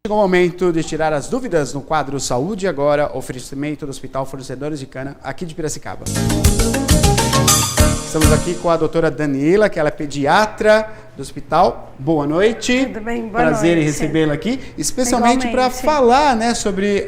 Chegou o momento de tirar as dúvidas no quadro Saúde. Agora, oferecimento do Hospital Fornecedores de Cana, aqui de Piracicaba. Estamos aqui com a doutora Daniela, que ela é pediatra do hospital. Boa noite. Tudo bem? Boa Prazer noite. em recebê-la aqui, especialmente para falar, né, sobre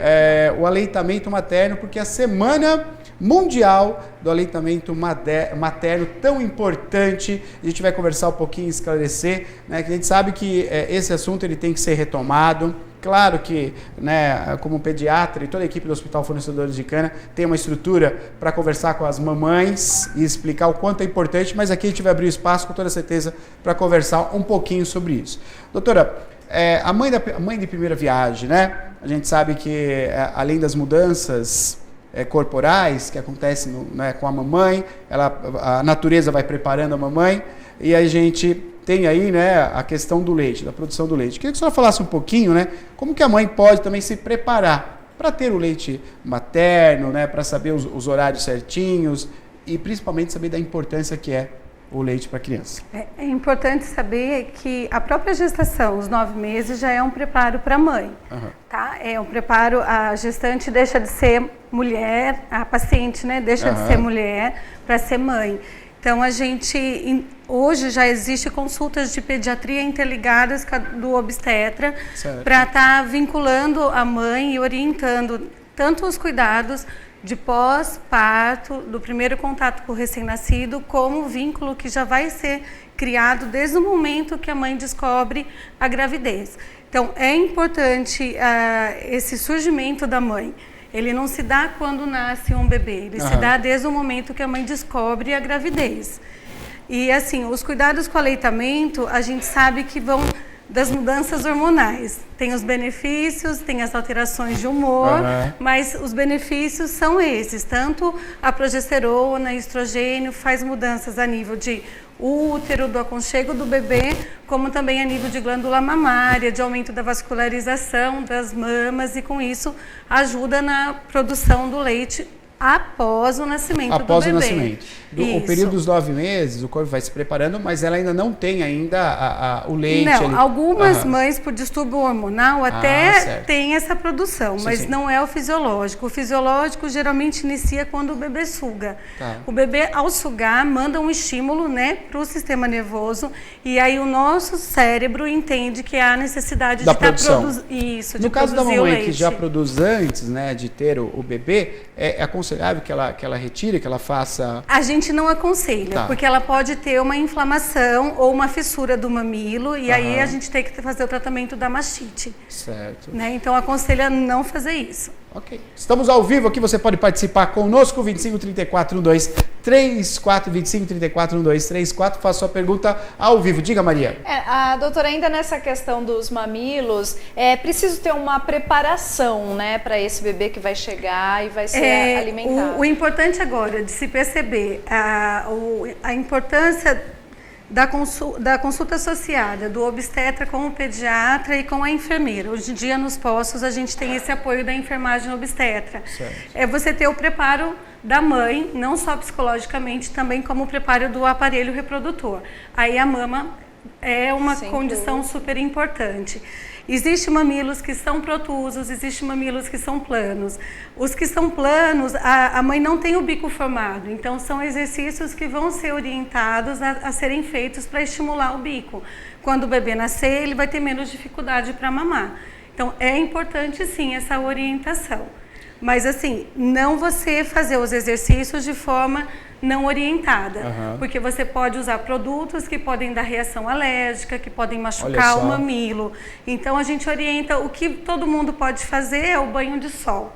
o aleitamento materno, porque a Semana Mundial do Aleitamento Materno, tão importante, a gente vai conversar um pouquinho, esclarecer, né, que a gente sabe que esse assunto ele tem que ser retomado. Claro que, né, como pediatra e toda a equipe do Hospital Fornecedores de Cana tem uma estrutura para conversar com as mamães e explicar o quanto é importante, mas aqui a gente vai abrir espaço com toda certeza para conversar um pouquinho sobre isso. Doutora, a mãe de primeira viagem, né? A gente sabe que além das mudanças corporais que acontecem né, com a mamãe, a natureza vai preparando a mamãe e a gente tem aí, né, a questão do leite, da produção do leite. Queria que a senhora falasse um pouquinho, né, como que a mãe pode também se preparar para ter o leite materno, né, para saber os horários certinhos e principalmente saber da importância que é o leite para a criança. É importante saber que a própria gestação, os 9 meses, já é um preparo para a mãe. Uhum. Tá? É um preparo, a gestante deixa de ser mulher, a paciente, né, deixa de ser mulher para ser mãe. Então, a gente, hoje já existe consultas de pediatria interligadas do obstetra para estar vinculando a mãe e orientando tanto os cuidados de pós-parto, do primeiro contato com o recém-nascido, como o vínculo que já vai ser criado desde o momento que a mãe descobre a gravidez. Então, é importante esse surgimento da mãe. Ele não se dá quando nasce um bebê, ele se dá desde o momento que a mãe descobre a gravidez. E assim, os cuidados com o aleitamento, a gente sabe que vão das mudanças hormonais. Tem os benefícios, tem as alterações de humor, mas os benefícios são esses. Tanto a progesterona, estrogênio, faz mudanças a nível de útero, do aconchego do bebê, como também a nível de glândula mamária, de aumento da vascularização das mamas e com isso ajuda na produção do leite após o nascimento do bebê. Após o nascimento. O período dos 9 meses, o corpo vai se preparando, mas ela ainda não tem ainda o leite. Não, algumas mães, por distúrbio hormonal, até tem essa produção, mas não é o fisiológico. O fisiológico geralmente inicia quando o bebê suga. O bebê, ao sugar, manda um estímulo, né, para o sistema nervoso, e aí o nosso cérebro entende que há necessidade de estar produzindo isso, de produzir o leite. No caso da mamãe que já produz antes, né, de ter o bebê, é aconselhável que ela retire, que ela faça... A gente não aconselha, porque ela pode ter uma inflamação ou uma fissura do mamilo e aí a gente tem que fazer o tratamento da mastite. Certo. Né? Então aconselha não fazer isso. Ok. Estamos ao vivo aqui, você pode participar conosco, 25 34 12 34, 25 34 12 34, faça sua pergunta ao vivo. Diga, Maria. A doutora, ainda nessa questão dos mamilos, é preciso ter uma preparação, né, para esse bebê que vai chegar e vai ser alimentado. O importante agora de se perceber a importância da consulta associada do obstetra com o pediatra e com a enfermeira. Hoje em dia, nos postos, a gente tem esse apoio da enfermagem obstetra. Certo. É você ter o preparo da mãe, não só psicologicamente, também como o preparo do aparelho reprodutor. Aí a mama é uma condição super importante. Existem mamilos que são protusos, existem mamilos que são planos. Os que são planos, a mãe não tem o bico formado, então são exercícios que vão ser orientados a serem feitos para estimular o bico. Quando o bebê nascer, ele vai ter menos dificuldade para mamar. Então é importante sim essa orientação. Mas assim, não você fazer os exercícios de forma não orientada, porque você pode usar produtos que podem dar reação alérgica, que podem machucar o mamilo. Então a gente orienta, o que todo mundo pode fazer é o banho de sol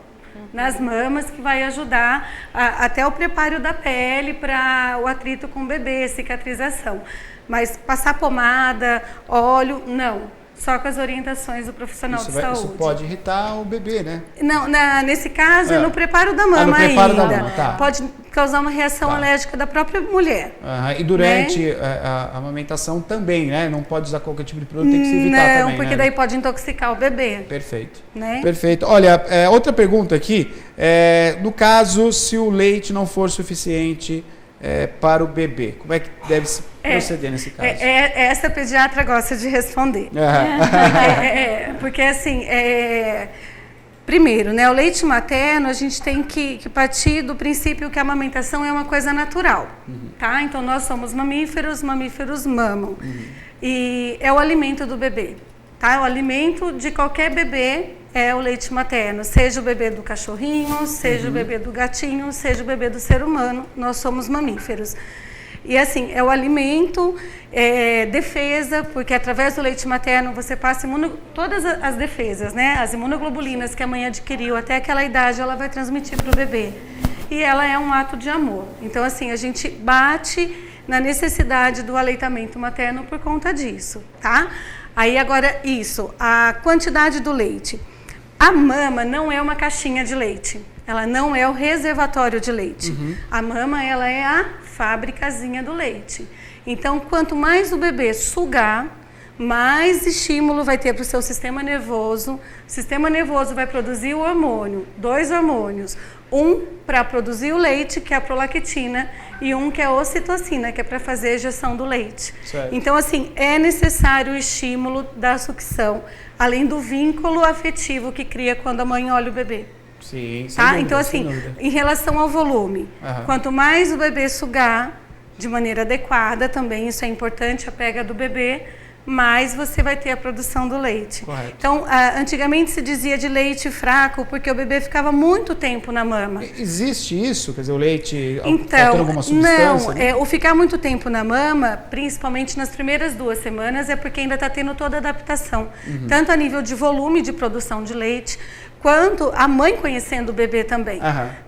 nas mamas, que vai ajudar até o preparo da pele para o atrito com o bebê, cicatrização. Mas passar pomada, óleo, não. Só com as orientações do profissional de saúde. Isso pode irritar o bebê, né? Não, nesse caso é no preparo da mama ainda. Pode causar uma reação alérgica da própria mulher. E durante a amamentação também, né? Não pode usar qualquer tipo de produto, tem que se evitar também. Não, porque daí pode intoxicar o bebê. Perfeito. Né? Perfeito. Olha, outra pergunta aqui. No caso, se o leite não for suficiente para o bebê? Como é que deve se proceder nesse caso? Essa pediatra gosta de responder. Porque assim, primeiro, né, o leite materno, a gente tem que partir do princípio que a amamentação é uma coisa natural, tá? Então, nós somos mamíferos mamam. E é o alimento do bebê, tá? O alimento de qualquer bebê é o leite materno, seja o bebê do cachorrinho, seja o bebê do gatinho, seja o bebê do ser humano, nós somos mamíferos. E assim, é o alimento, defesa, porque através do leite materno você passa todas as defesas, né? As imunoglobulinas que a mãe adquiriu até aquela idade, ela vai transmitir para o bebê. E ela é um ato de amor. Então assim, a gente bate na necessidade do aleitamento materno por conta disso, tá? Aí agora a quantidade do leite. A mama não é uma caixinha de leite. Ela não é o reservatório de leite. A mama, ela é a fabricazinha do leite. Então, quanto mais o bebê sugar, mais estímulo vai ter para o seu sistema nervoso. O sistema nervoso vai produzir o hormônio, 2 hormônios. Um para produzir o leite, que é a prolactina, e um que é a ocitocina, que é para fazer a ejeção do leite. Certo. Então, assim, é necessário o estímulo da sucção, além do vínculo afetivo que cria quando a mãe olha o bebê. Sim, tá? Dúvida, então, assim, em relação ao volume, quanto mais o bebê sugar de maneira adequada, também isso é importante, a pega do bebê, mais você vai ter a produção do leite. Correto. Então, antigamente se dizia de leite fraco, porque o bebê ficava muito tempo na mama. Existe isso? Quer dizer, o leite faltando alguma substância? Não, o ficar muito tempo na mama, principalmente nas primeiras 2 semanas, é porque ainda está tendo toda a adaptação. Tanto a nível de volume de produção de leite, quanto a mãe conhecendo o bebê também.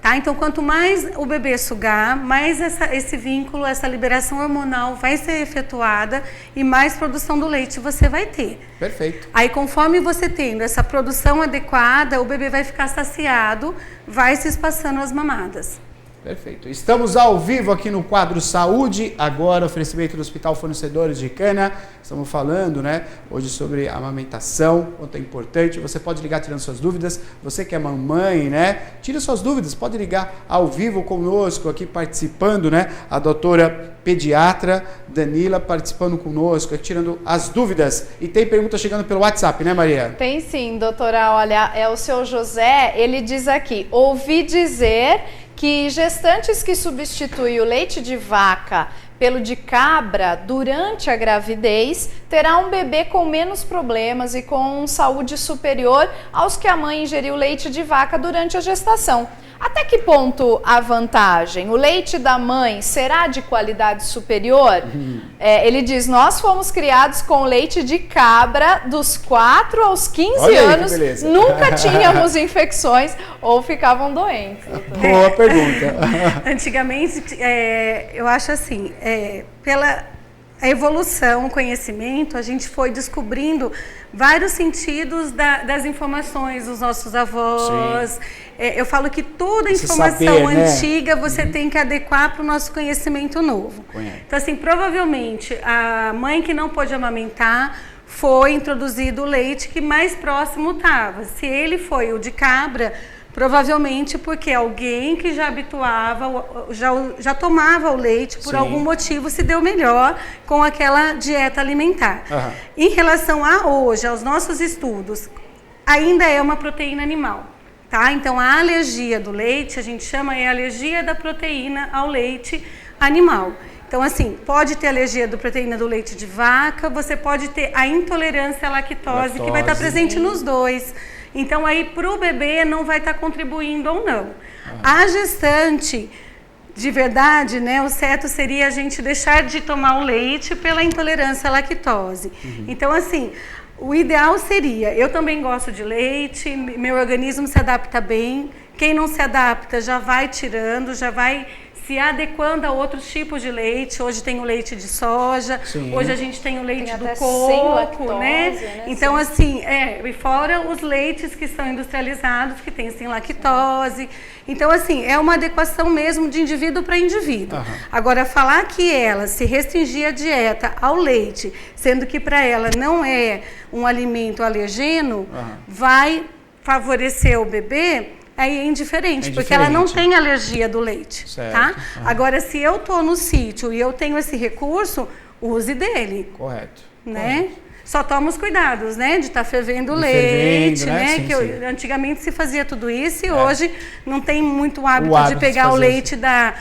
Tá? Então, quanto mais o bebê sugar, mais esse vínculo, essa liberação hormonal vai ser efetuada e mais produção do leite você vai ter. Perfeito. Aí, conforme você tendo essa produção adequada, o bebê vai ficar saciado, vai se espaçando as mamadas. Perfeito. Estamos ao vivo aqui no quadro Saúde, agora oferecimento do Hospital Fornecedores de Cana. Estamos falando, né, hoje sobre a amamentação, quanto é importante. Você pode ligar tirando suas dúvidas. Você que é mamãe, né, tira suas dúvidas. Pode ligar ao vivo conosco aqui participando, né, a doutora pediatra Danila participando conosco, aqui, tirando as dúvidas. E tem pergunta chegando pelo WhatsApp, né, Maria? Tem sim, doutora. Olha, é o seu José, ele diz aqui, ouvi dizer que gestantes que substituem o leite de vaca pelo de cabra durante a gravidez terá um bebê com menos problemas e com saúde superior aos que a mãe ingeriu leite de vaca durante a gestação. Até que ponto a vantagem? O leite da mãe será de qualidade superior? Ele diz, nós fomos criados com leite de cabra dos 4 aos 15 anos, nunca tínhamos infecções ou ficavam doentes. Boa pergunta. Antigamente, eu acho assim, pela a evolução, o conhecimento, a gente foi descobrindo vários sentidos das informações dos nossos avós. Eu falo que toda informação antiga você tem que adequar para o nosso conhecimento novo. Então, assim, provavelmente a mãe que não pôde amamentar foi introduzido o leite que mais próximo estava. Se ele foi o de cabra, provavelmente porque alguém que já habituava, já tomava o leite, por algum motivo se deu melhor com aquela dieta alimentar. Em relação a hoje, aos nossos estudos, ainda é uma proteína animal, tá? Então, a alergia do leite, a gente chama de alergia da proteína ao leite animal. Então, assim, pode ter alergia da proteína do leite de vaca, você pode ter a intolerância à lactose. Que vai estar presente nos dois. Então, aí, para o bebê, não vai estar contribuindo ou não. A gestante, de verdade, né, o certo seria a gente deixar de tomar o leite pela intolerância à lactose. Então, assim, o ideal seria, eu também gosto de leite, meu organismo se adapta bem. Quem não se adapta já vai tirando, já vai se adequando a outros tipos de leite. Hoje tem o leite de soja, hoje a gente tem o leite do coco, lactose, né? Então, assim, e fora os leites que são industrializados, que tem sem lactose. Então, assim, é uma adequação mesmo de indivíduo para indivíduo. Agora, falar que ela se restringir a dieta ao leite, sendo que para ela não é um alimento alergeno, vai favorecer o bebê, aí é indiferente, porque ela não tem alergia do leite, certo. Tá? Agora, se eu tô no sítio e eu tenho esse recurso, use dele. Correto. Né? Correto. Só toma os cuidados, né? De estar fervendo o leite, né? Sim, que antigamente se fazia tudo isso e hoje não tem muito hábito de pegar o leite da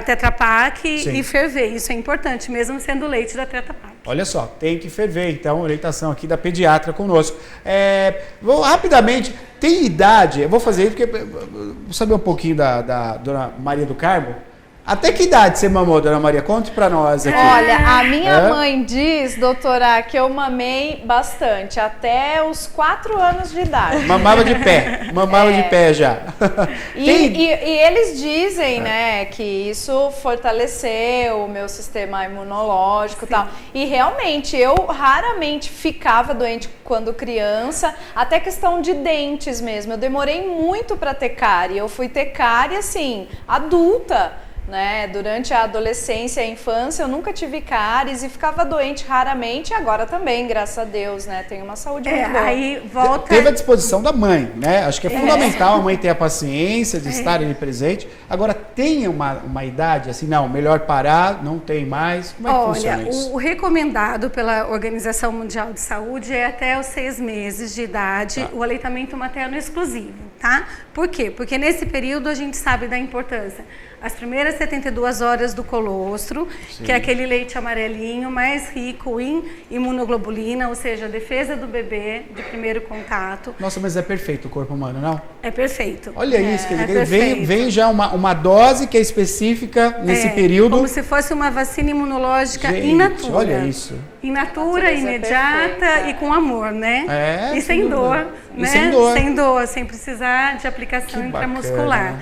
Tetra Pak e ferver. Isso é importante, mesmo sendo leite da Tetra Pak. Olha só, tem que ferver, então, orientação aqui da pediatra conosco. Vou rapidamente, tem idade, eu vou fazer isso porque vou saber um pouquinho da dona Maria do Carmo. Até que idade você mamou, dona Maria? Conte pra nós aqui. Olha, a minha mãe diz, doutora, que eu mamei bastante, até os 4 anos de idade. Mamava de pé já. E eles dizem, né, que isso fortaleceu o meu sistema imunológico e tal. E realmente, eu raramente ficava doente quando criança, até questão de dentes mesmo. Eu demorei muito pra ter cárie. Eu fui ter cárie, assim, adulta. Né? Durante a adolescência e a infância eu nunca tive cáries e ficava doente raramente, agora também, graças a Deus, né? Tenho uma saúde muito boa. Aí volta... Teve a disposição da mãe, né? Acho que é fundamental a mãe ter a paciência de estar ali presente. Agora, tem uma idade assim, não, melhor parar, não tem mais. Como é que funciona isso? O recomendado pela Organização Mundial de Saúde é até os 6 meses de idade o aleitamento materno exclusivo, tá? Por quê? Porque nesse período a gente sabe da importância. As primeiras 72 horas do colostro, que é aquele leite amarelinho mais rico em imunoglobulina, ou seja, a defesa do bebê de primeiro contato. Nossa, mas é perfeito o corpo humano, não? É perfeito. Olha isso, quer dizer, vem já uma dose que é específica nesse período. Como se fosse uma vacina imunológica in natura. Olha isso. In natura, imediata e com amor, né? E sem dor, né? Sem dor. Sem precisar de aplicação intramuscular.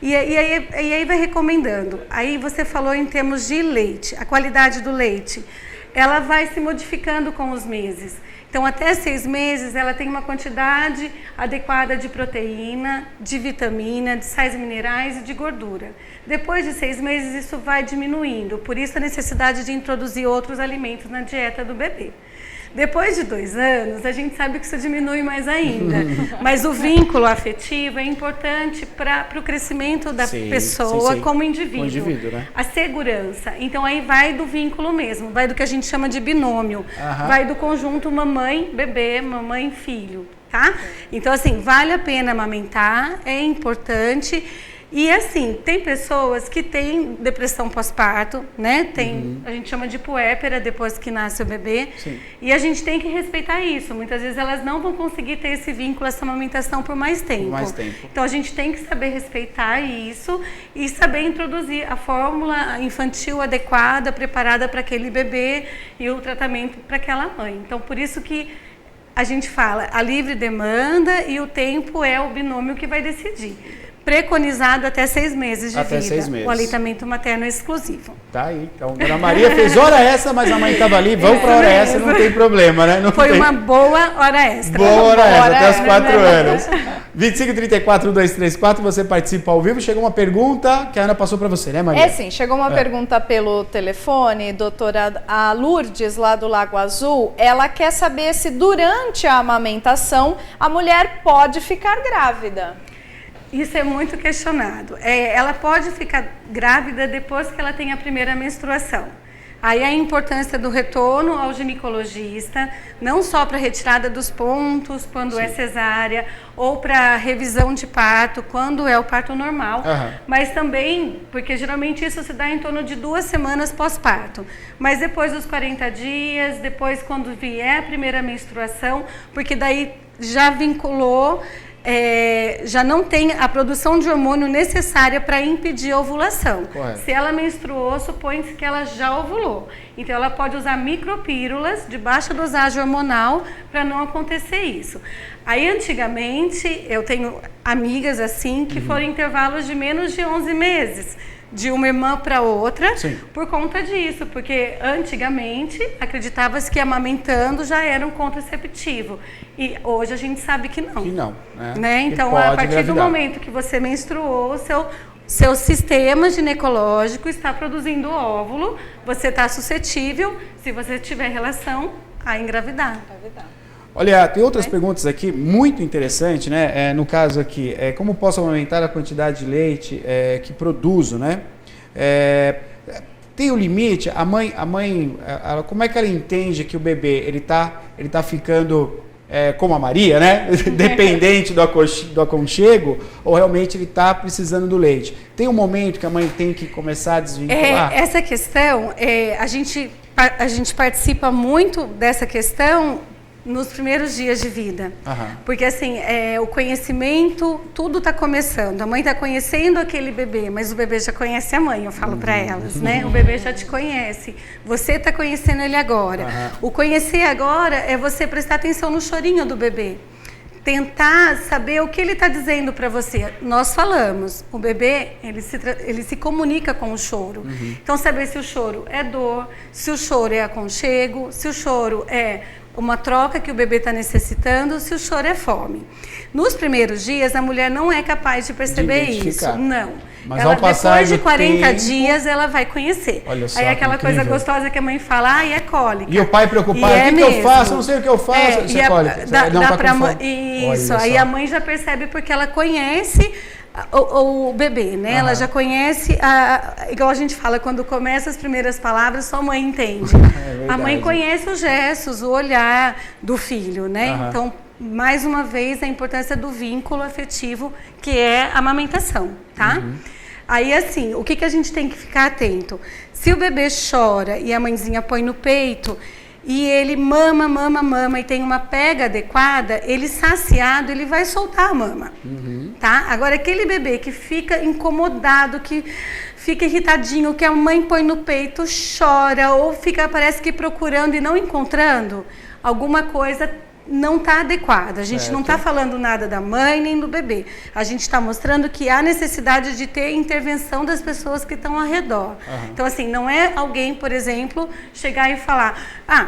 E aí vai recomendando. Aí você falou em termos de leite, a qualidade do leite, ela vai se modificando com os meses. Então, até 6 meses, ela tem uma quantidade adequada de proteína, de vitamina, de sais minerais e de gordura. Depois de 6 meses, isso vai diminuindo. Por isso, a necessidade de introduzir outros alimentos na dieta do bebê. Depois de 2 anos, a gente sabe que isso diminui mais ainda. Mas o vínculo afetivo é importante para o crescimento da pessoa como indivíduo. Né? A segurança. Então, aí vai do vínculo mesmo, vai do que a gente chama de binômio. Vai do conjunto mamãe-bebê, mamãe-filho, tá? Então, assim, vale a pena amamentar, é importante. E assim, tem pessoas que têm depressão pós-parto, né? A gente chama de puérpera depois que nasce o bebê. E a gente tem que respeitar isso. Muitas vezes elas não vão conseguir ter esse vínculo, essa amamentação por mais tempo. Então a gente tem que saber respeitar isso e saber introduzir a fórmula infantil adequada, preparada para aquele bebê e o tratamento para aquela mãe. Então por isso que a gente fala a livre demanda e o tempo é o binômio que vai decidir. Preconizado até 6 meses de vida. 6 meses. O aleitamento materno é exclusivo. Tá aí. Então, Dona Maria fez hora extra, mas a mãe estava ali. Vamos para hora extra, não tem problema, né? Não Foi uma boa hora extra. Boa hora extra, até os 4 anos. 2534-1234, você participa ao vivo. Chegou uma pergunta que a Ana passou para você, né, Maria? Sim. Chegou uma pergunta pelo telefone, doutora a Lourdes, lá do Lago Azul. Ela quer saber se durante a amamentação a mulher pode ficar grávida. Isso é muito questionado. Ela pode ficar grávida depois que ela tem a primeira menstruação. Aí a importância do retorno ao ginecologista, não só para retirada dos pontos, quando é cesárea, ou para revisão de parto, quando é o parto normal, mas também, porque geralmente isso se dá em torno de 2 semanas pós-parto. Mas depois dos 40 dias, depois quando vier a primeira menstruação, porque daí já vinculou... já não tem a produção de hormônio necessária para impedir a ovulação. Se ela menstruou, supõe-se que ela já ovulou. Então, ela pode usar micropílulas de baixa dosagem hormonal para não acontecer isso. Aí, antigamente, eu tenho amigas assim que foram intervalos de menos de 11 meses. De uma irmã para outra, por conta disso, porque antigamente acreditava-se que amamentando já era um contraceptivo e hoje a gente sabe que não. Né? Então, a partir do momento que você menstruou, seu sistema ginecológico está produzindo óvulo, você está suscetível, se você tiver relação, a engravidar. Olha, tem outras perguntas aqui, muito interessante, né? No caso aqui, como posso aumentar a quantidade de leite que produzo, né? Tem um limite? A mãe, como é que ela entende que o bebê, ele tá ficando como a Maria, né? Dependente do aconchego, ou realmente ele está precisando do leite? Tem um momento que a mãe tem que começar a desvincular? Essa questão, a gente participa muito dessa questão nos primeiros dias de vida. Porque assim, o conhecimento, tudo está começando. A mãe está conhecendo aquele bebê, mas o bebê já conhece a mãe, eu falo para elas, né? O bebê já te conhece. Você está conhecendo ele agora. O conhecer agora é você prestar atenção no chorinho do bebê. Tentar saber o que ele está dizendo para você. Nós falamos, o bebê, ele se comunica com o choro. Então, saber se o choro é dor, se o choro é aconchego, se o choro é uma troca que o bebê está necessitando, se o choro é fome. Nos primeiros dias, a mulher não é capaz de perceber isso. Não. Mas ela, depois de 40 dias, ela vai conhecer. Olha só, aí aquela coisa gostosa que a mãe fala, é cólica. E o pai preocupado, o que eu faço? Eu não sei o que eu faço. Isso é cólica. Isso, aí a mãe já percebe porque ela conhece o bebê, né? Ela já conhece, igual a gente fala, quando começa as primeiras palavras, só a mãe entende. A mãe conhece os gestos, o olhar do filho, né? Então, mais uma vez, a importância do vínculo afetivo, que é a amamentação, tá? Aí, assim, o que a gente tem que ficar atento? Se o bebê chora e a mãezinha põe no peito, e ele mama e tem uma pega adequada, ele saciado, ele vai soltar a mama, tá? Agora, aquele bebê que fica incomodado, que fica irritadinho, que a mãe põe no peito, chora, ou parece que procurando e não encontrando, alguma coisa não está adequada. A gente não está falando nada da mãe nem do bebê. A gente está mostrando que há necessidade de ter intervenção das pessoas que estão ao redor. Então, assim, não é alguém, por exemplo, chegar e falar,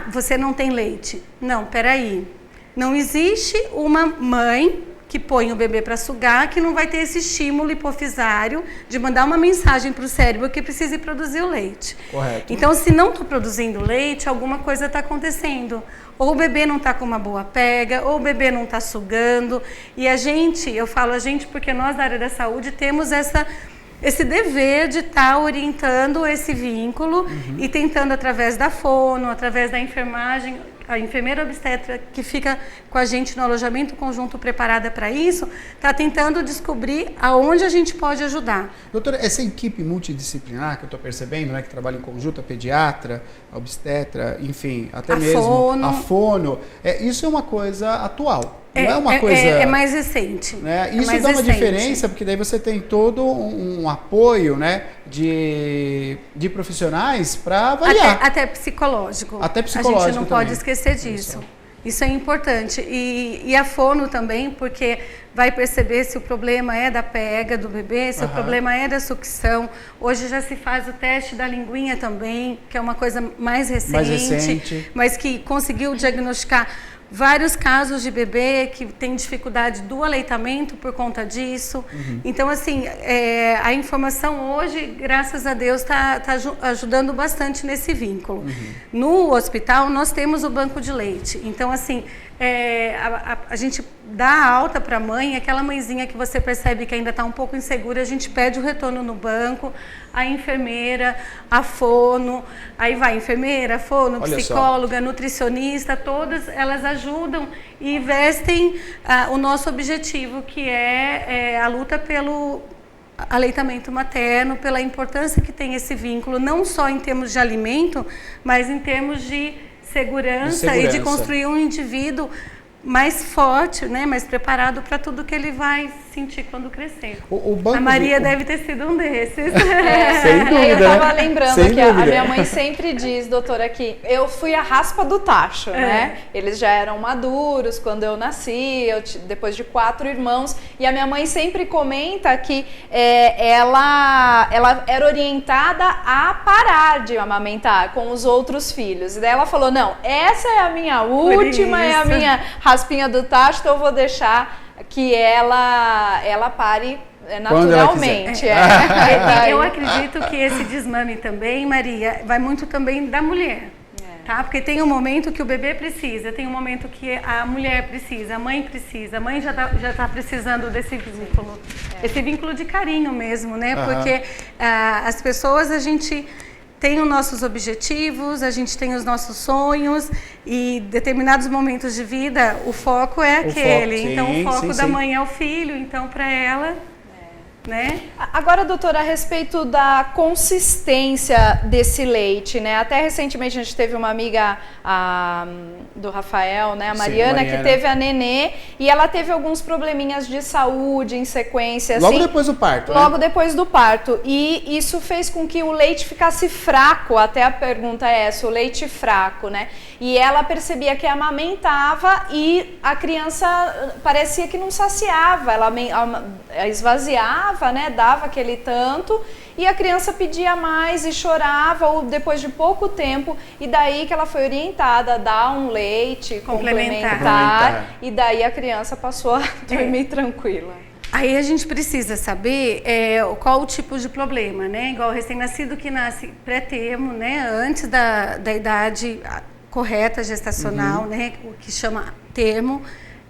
você não tem leite. Não, peraí. Não existe uma mãe que põe o bebê para sugar que não vai ter esse estímulo hipofisário de mandar uma mensagem para o cérebro que precisa produzir o leite. Correto. Então, se não estou produzindo leite, alguma coisa está acontecendo. Ou o bebê não está com uma boa pega, ou o bebê não está sugando. E eu falo a gente porque nós da área da saúde temos esse dever de estar orientando esse vínculo e tentando através da fono, através da enfermagem, a enfermeira obstetra que fica com a gente no alojamento conjunto preparada para isso, está tentando descobrir aonde a gente pode ajudar. Doutora, essa equipe multidisciplinar que eu estou percebendo, né, que trabalha em conjunto, a pediatra, a obstetra, enfim, até mesmo a fono, isso é uma coisa atual. Não é uma coisa... É mais recente. Né? Isso dá uma diferença, porque daí você tem todo um apoio, né, de profissionais para avaliar. Até psicológico. Até psicológico a gente não também pode esquecer disso. Isso é importante. E a fono também, porque vai perceber se o problema é da pega do bebê, se o problema é da sucção. Hoje já se faz o teste da linguinha também, que é uma coisa mais recente. Mas que conseguiu diagnosticar vários casos de bebê que tem dificuldade do aleitamento por conta disso. Então, assim, a informação hoje, graças a Deus, está ajudando bastante nesse vínculo. No hospital, nós temos o banco de leite. Então, assim, a gente dá alta para a mãe, aquela mãezinha que você percebe que ainda está um pouco insegura, a gente pede o retorno no banco, a enfermeira, a fono, aí vai enfermeira, fono, psicóloga, nutricionista, todas elas ajudam e vestem o nosso objetivo, que é a luta pelo aleitamento materno, pela importância que tem esse vínculo, não só em termos de alimento, mas em termos de segurança e de construir um indivíduo mais forte, né, mais preparado para tudo que ele vai sentir quando crescer. A Maria deve ter sido um desses. Sem dúvida. Eu estava lembrando que a minha mãe sempre diz, doutora, que eu fui a raspa do tacho, né? Eles já eram maduros quando eu nasci, depois de 4 irmãos, e a minha mãe sempre comenta que ela era orientada a parar de amamentar com os outros filhos. E daí ela falou, não, essa é a minha última, é a minha raspinha do tacho, então eu vou deixar que ela pare naturalmente. Eu acredito que esse desmame também, Maria, vai muito também da mulher. Tá? Porque tem um momento que o bebê precisa, tem um momento que a mulher precisa, a mãe precisa, a mãe já tá precisando desse vínculo, esse vínculo de carinho mesmo, né? Porque as pessoas, a gente tem os nossos objetivos, a gente tem os nossos sonhos e determinados momentos de vida, o foco é aquele. Então, o foco da mãe é o filho, então para ela... Né? Agora, doutora, a respeito da consistência desse leite, né? Até recentemente a gente teve uma amiga do Rafael, né? A Mariana, que teve a nenê e ela teve alguns probleminhas de saúde em sequência. Logo depois do parto, Logo depois do parto. E isso fez com que o leite ficasse fraco, até a pergunta é essa, o leite fraco, né? E ela percebia que amamentava e a criança parecia que não saciava, ela esvaziava, né, dava aquele tanto e a criança pedia mais e chorava ou depois de pouco tempo e daí que ela foi orientada a dar um leite complementar. E daí a criança passou a dormir tranquila. Aí a gente precisa saber qual o tipo de problema, né? Igual o recém-nascido que nasce pré-termo, né, antes da idade correta gestacional, né, o que chama termo.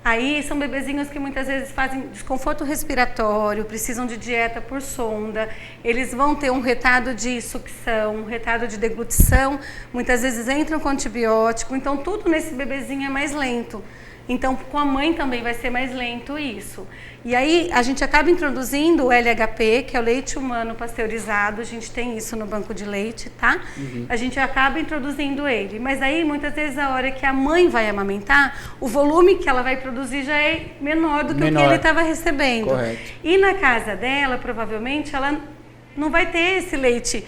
Aí são bebezinhos que muitas vezes fazem desconforto respiratório, precisam de dieta por sonda, eles vão ter um retardo de sucção, um retardo de deglutição, muitas vezes entram com antibiótico, então tudo nesse bebezinho é mais lento. Então com a mãe também vai ser mais lento isso. E aí a gente acaba introduzindo o LHP, que é o leite humano pasteurizado, a gente tem isso no banco de leite, tá? A gente acaba introduzindo ele, mas aí muitas vezes a hora que a mãe vai amamentar, o volume que ela vai produzir já é menor do que o que ele estava recebendo. Correto. E na casa dela, provavelmente, ela não vai ter esse leite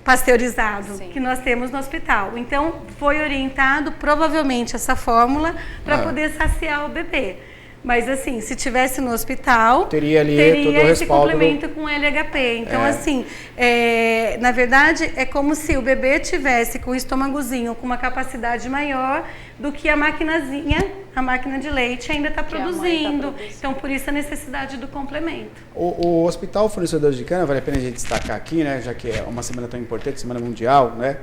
pasteurizado que nós temos no hospital. Então, foi orientado provavelmente essa fórmula para poder saciar o bebê. Mas assim, se tivesse no hospital, teria todo esse complemento com LHP. Então, assim, na verdade, é como se o bebê tivesse com o estômagozinho com uma capacidade maior do que a máquina de leite ainda está produzindo. Então, por isso a necessidade do complemento. O Hospital Fornecedores de Cana, vale a pena a gente destacar aqui, né, já que é uma semana tão importante, Semana Mundial, né?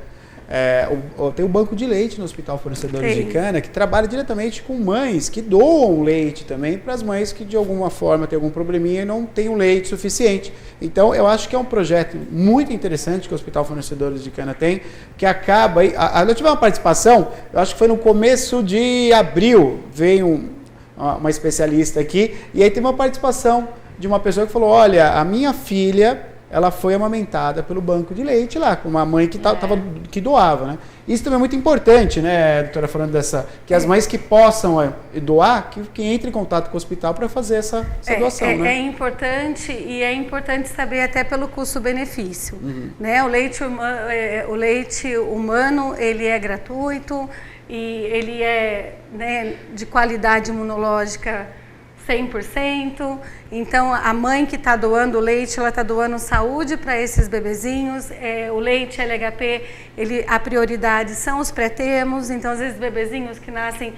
Tem o banco de leite no Hospital Fornecedores de Cana, que trabalha diretamente com mães que doam leite também para as mães que de alguma forma têm algum probleminha e não têm o leite suficiente. Então eu acho que é um projeto muito interessante que o Hospital Fornecedores de Cana tem, que acaba... Eu tive uma participação, eu acho que foi no começo de abril, veio uma especialista aqui, e aí teve uma participação de uma pessoa que falou, olha, a minha filha... ela foi amamentada pelo banco de leite lá, com uma mãe que doava, né? Isso também é muito importante, né, doutora, falando que as mães que possam doar, que entrem em contato com o hospital para fazer essa doação, né? É importante, e é importante saber até pelo custo-benefício, né? O leite humano, ele é gratuito e ele é, né, de qualidade imunológica 100%, então a mãe que está doando o leite, ela está doando saúde para esses bebezinhos. O leite LHP, a prioridade são os pré-termos, então às vezes bebezinhos que nascem,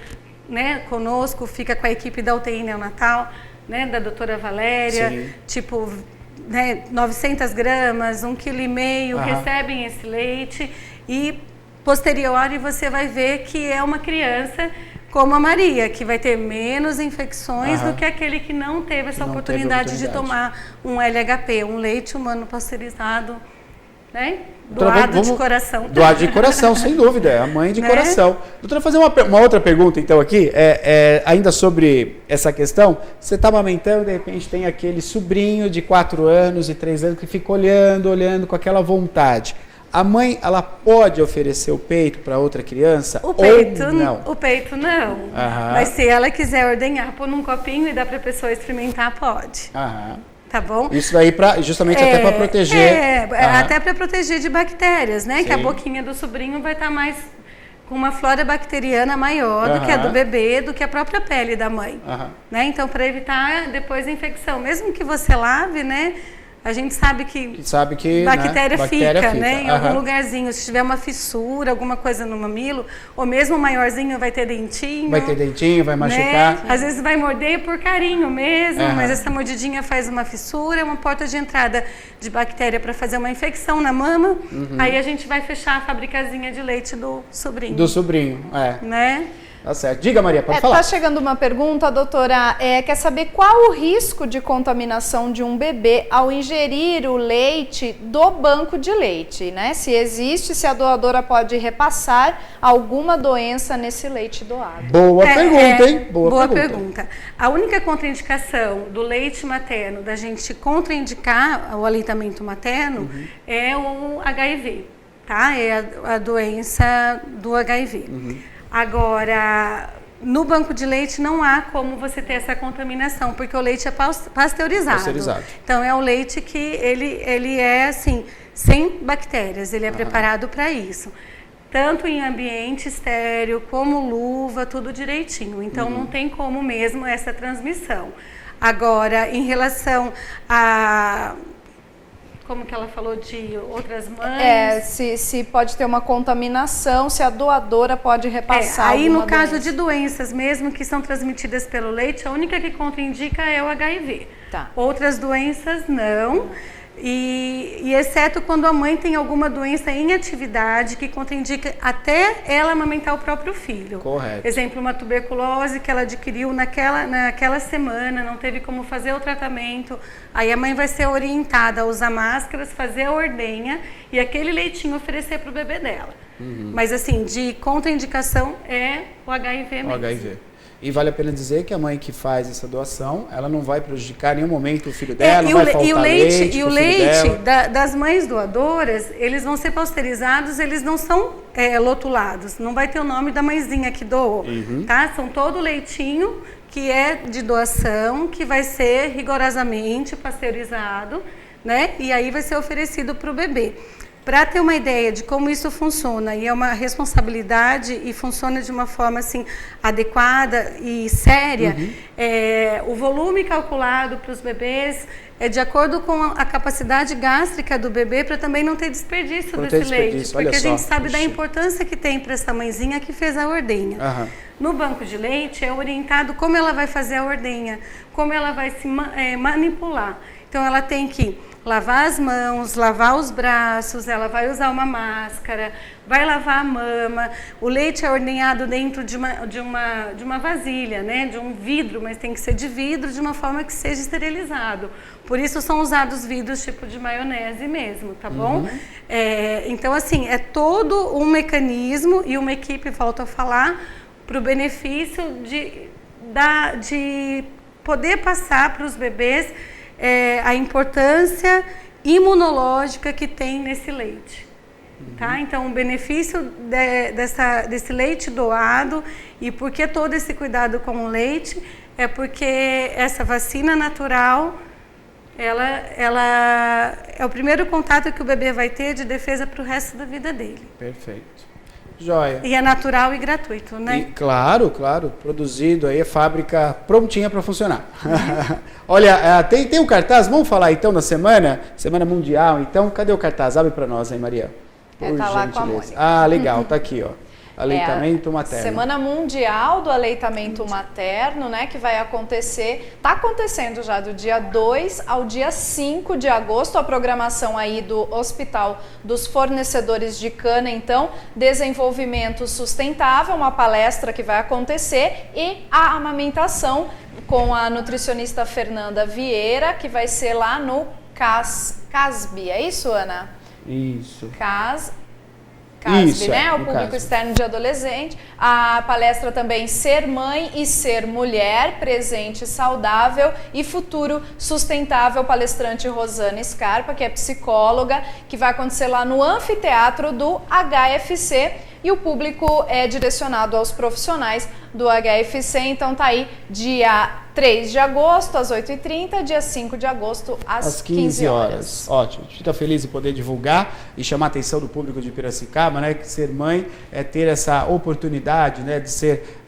né, conosco, fica com a equipe da UTI neonatal, né, da doutora Valéria, tipo, né, 900 gramas, 1,5 kg, recebem esse leite e posterior você vai ver que é uma criança como a Maria, que vai ter menos infecções do que aquele que não teve essa oportunidade de tomar um LHP, um leite humano pasteurizado, né? Doado de coração. Doado de coração, sem dúvida, é a mãe de coração. Doutora, fazer uma outra pergunta então aqui, ainda sobre essa questão. Você está amamentando, de repente tem aquele sobrinho de 4 anos e 3 anos que fica olhando com aquela vontade. A mãe, ela pode oferecer o peito para outra criança? O peito não. Mas se ela quiser ordenhar, pôr num copinho e dar para a pessoa experimentar, pode. Tá bom? Isso daí justamente até para proteger. Até para proteger de bactérias, né? Sim. Que a boquinha do sobrinho vai estar mais com uma flora bacteriana maior do que a do bebê, do que a própria pele da mãe. Né? Então, para evitar depois a infecção, mesmo que você lave, né? A gente sabe que bactéria fica, né? Em algum lugarzinho. Se tiver uma fissura, alguma coisa no mamilo, ou mesmo o maiorzinho vai ter dentinho. Vai ter dentinho, vai machucar. Né? Às vezes vai morder por carinho mesmo, mas essa mordidinha faz uma fissura, uma porta de entrada de bactéria para fazer uma infecção na mama. Aí a gente vai fechar a fabricazinha de leite do sobrinho. Do sobrinho, Né? Tá certo. Diga, Maria, pode falar. Tá chegando uma pergunta, doutora. Quer saber qual o risco de contaminação de um bebê ao ingerir o leite do banco de leite, né? Se existe, se a doadora pode repassar alguma doença nesse leite doado. Boa pergunta, hein? Boa pergunta. A única contraindicação do leite materno, da gente contraindicar o aleitamento materno, é o HIV, tá? É a doença do HIV. Agora, no banco de leite não há como você ter essa contaminação, porque o leite é pasteurizado. Então, é o leite que ele é, assim, sem bactérias, ele é preparado para isso. Tanto em ambiente estéril, como luva, tudo direitinho. Então, não tem como mesmo essa transmissão. Agora, em relação a... Como que ela falou de outras mães? Se pode ter uma contaminação, se a doadora pode repassar. Aí no caso de doenças mesmo que são transmitidas pelo leite, a única que contraindica é o HIV. Tá. Outras doenças não. E exceto quando a mãe tem alguma doença em atividade que contraindica até ela amamentar o próprio filho. Correto. Exemplo, uma tuberculose que ela adquiriu naquela semana, não teve como fazer o tratamento. Aí a mãe vai ser orientada a usar máscaras, fazer a ordenha e aquele leitinho oferecer para o bebê dela. Mas assim, de contraindicação é o HIV mesmo. O HIV. E vale a pena dizer que a mãe que faz essa doação, ela não vai prejudicar em nenhum momento o filho dela, não vai faltar leite. E o leite das mães doadoras, eles vão ser pasteurizados, eles não são lotulados. Não vai ter o nome da mãezinha que doou, tá? São todo leitinho que é de doação, que vai ser rigorosamente pasteurizado, né? E aí vai ser oferecido para o bebê. Para ter uma ideia de como isso funciona, e é uma responsabilidade e funciona de uma forma assim adequada e séria, o volume calculado para os bebês é de acordo com a capacidade gástrica do bebê, para também não ter desperdício desse leite. Porque a gente sabe da importância que tem para essa mãezinha que fez a ordenha. No banco de leite é orientado como ela vai fazer a ordenha, como ela vai se manipular. Então ela tem que lavar as mãos, lavar os braços, ela vai usar uma máscara, vai lavar a mama. O leite é ordenhado dentro de uma vasilha, né? De um vidro, mas tem que ser de vidro de uma forma que seja esterilizado. Por isso são usados vidros tipo de maionese mesmo, tá bom? Então, assim, é todo um mecanismo e uma equipe, volto a falar, para o benefício de poder passar para os bebês a importância imunológica que tem nesse leite. Tá? Então, o benefício desse leite doado e por que todo esse cuidado com o leite é porque essa vacina natural, ela é o primeiro contato que o bebê vai ter de defesa para o resto da vida dele. Perfeito. Joia. E é natural e gratuito, né? E, claro, produzido aí, a fábrica prontinha para funcionar. Olha, tem um cartaz, vamos falar então na Semana Mundial, então, cadê o cartaz? Abre para nós aí, Maria. Tá lá com a Mônica. Ah, legal, tá aqui, ó. Aleitamento materno. Semana Mundial do Aleitamento Materno, né, que vai acontecer, está acontecendo já do dia 2 ao dia 5 de agosto, a programação aí do Hospital dos Fornecedores de Cana, então, desenvolvimento sustentável, uma palestra que vai acontecer e a amamentação com a nutricionista Fernanda Vieira, que vai ser lá no CASB, é isso, Ana? Isso. CASB, isso, né? O público externo de adolescente. A palestra também Ser Mãe e Ser Mulher, presente saudável e futuro sustentável, palestrante Rosana Scarpa, que é psicóloga, que vai acontecer lá no anfiteatro do HFC. E o público é direcionado aos profissionais do HFC, então tá aí dia 3 de agosto às 8h30, dia 5 de agosto às 15 horas. Ótimo, a gente fica feliz em poder divulgar e chamar a atenção do público de Piracicaba, né, que ser mãe é ter essa oportunidade, né, de ser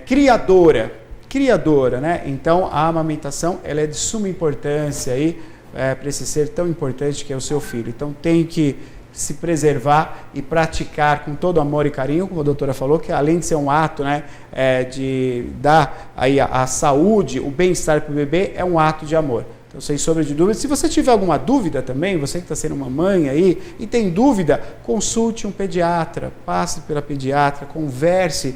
criadora criadora, né? Então a amamentação ela é de suma importância aí para esse ser tão importante que é o seu filho. Então tem que se preservar e praticar com todo amor e carinho, como a doutora falou, que além de ser um ato, né, de dar aí a saúde, o bem-estar para o bebê, é um ato de amor. Então, sem sombra de dúvida, se você tiver alguma dúvida também, você que está sendo uma mãe aí e tem dúvida, consulte um pediatra, passe pela pediatra, converse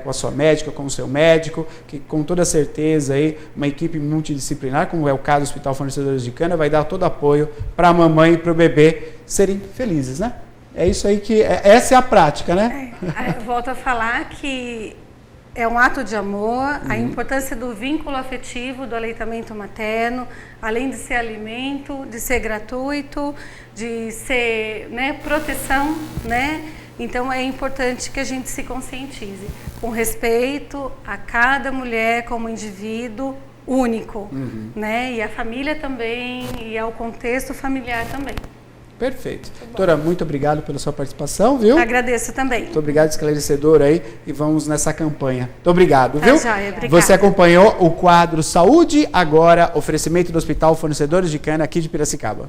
com a sua médica, com o seu médico, que com toda certeza aí uma equipe multidisciplinar, como é o caso do Hospital Fornecedores de Cana, vai dar todo apoio para a mamãe e para o bebê serem felizes, né? É isso aí que... essa é a prática, né? Eu volto a falar que é um ato de amor, a importância do vínculo afetivo do aleitamento materno, além de ser alimento, de ser gratuito, de ser, né, proteção, né? Então é importante que a gente se conscientize com respeito a cada mulher como indivíduo único, né? E a família também, e ao contexto familiar também. Perfeito. Doutora, muito obrigado pela sua participação, viu? Agradeço também. Muito obrigado, esclarecedor aí, e vamos nessa campanha. Muito obrigado, viu? Joia, obrigada. Você acompanhou o quadro Saúde Agora, oferecimento do Hospital Fornecedores de Cana aqui de Piracicaba.